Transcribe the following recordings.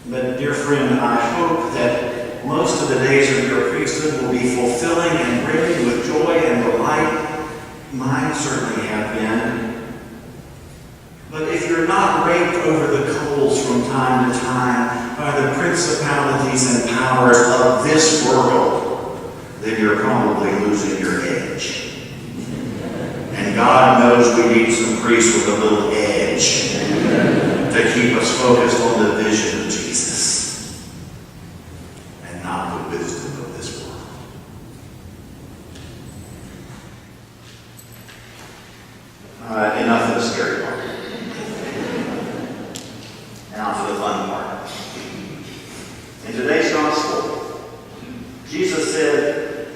But, dear friend, I hope that most of the days of your priesthood will be fulfilling and brimming with joy and delight. Mine certainly have been. But if you're not raked over the coals from time to time by the principalities and powers of this world, then you're probably losing your edge. And God knows we need some priests with a little edge to keep us focused on the vision of Jesus and not the wisdom of this world. Enough of the scary part. Now to the fun part. In today's gospel, Jesus said,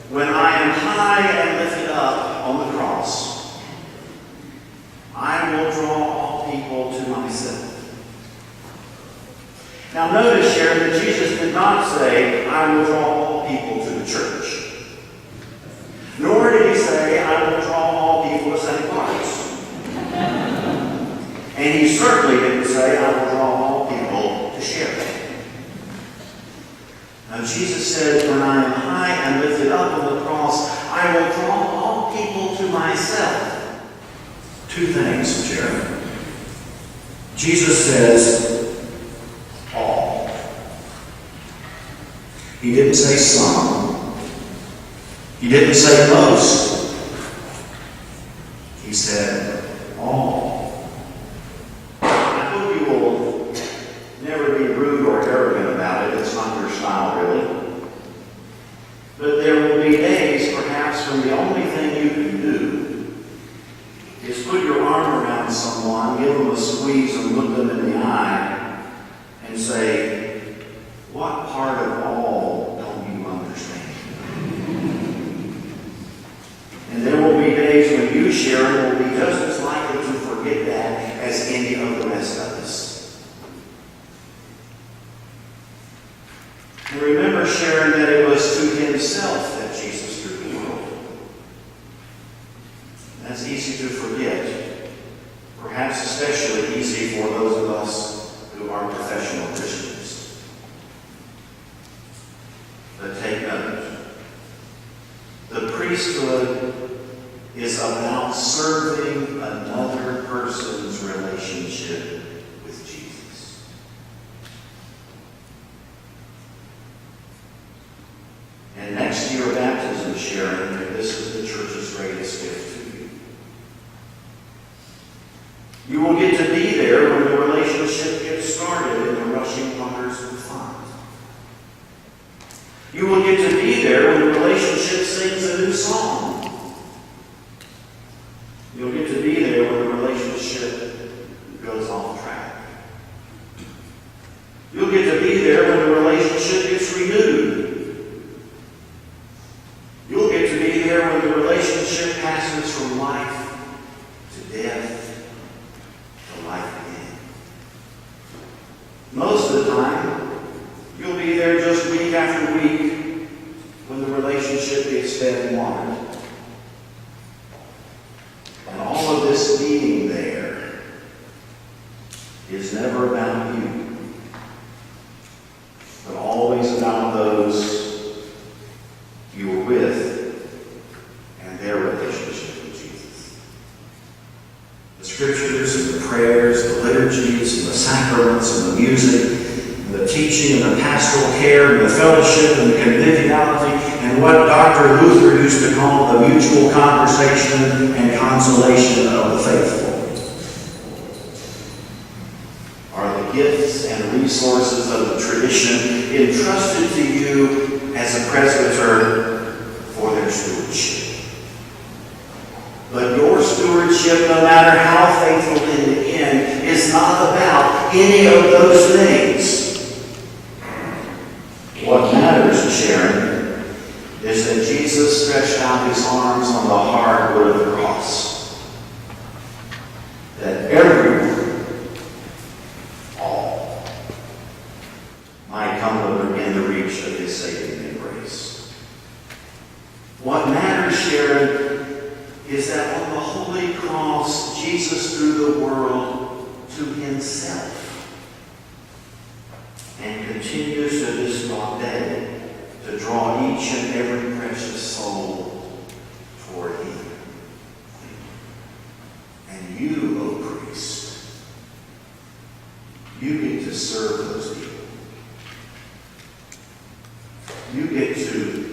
"When I am high and lifted up on the cross, I will draw all people to myself." Now notice, Sharon, that Jesus did not say, "I will draw all people to the church." Nor did he say, "I will draw all people to St. Mark's." And he certainly didn't say, "I will draw all people to Sharon." Now Jesus said, "When I am high and lifted up on the cross, I will draw all people to myself." Two things, Sharon. Jesus says, all. He didn't say some. He didn't say most. He said all. I hope you will never be rude or arrogant about it. It's not your style, really. But there will be days, perhaps, when the only thing you can do is put your arm around someone, give them a squeeze and look them in the eye and say, "What part of all don't you understand?" And there will be days when you, Sharon, will be just as likely to forget that as any of the rest of us. And remember, Sharon, that it was to himself that Jesus drew the world. That's easy to forget. Perhaps especially easy for those of us who are professional Christians. But take note. The priesthood is about serving another person's relationship with Jesus. And next to your baptism, Sharon, this is the church's greatest gift to you. You will get to be there when the relationship gets started and the rushing waters will find. You will get to be there when the relationship sings a new song. You'll get to be there when the relationship goes off track. You'll get to be there when the relationship gets renewed. You'll get to be there when the relationship passes from life to death to life again. Most of the time, you'll be there just week after week when the relationship gets fed and watered. And all of this being there is never about you, but always about those you were with and their relationship with Jesus. The scriptures and the prayers, the liturgies and the sacraments and the music, the teaching and the pastoral care and the fellowship and the conviviality and what Dr. Luther used to call the mutual conversation and consolation of the faithful are the gifts and resources of the tradition entrusted to you as a presbyter for their stewardship. But your stewardship, no matter how faithful in the end, is not about any of those things. What matters, Sharon, is that Jesus stretched out his arms on the hard wood of the cross. That everyone, all, might come within the reach of his saving embrace. What matters, Sharon, is that on the holy cross, Jesus drew the world to himself. continues to this day to draw each and every precious soul toward Him. And you, O priest, you get to serve those people. You get to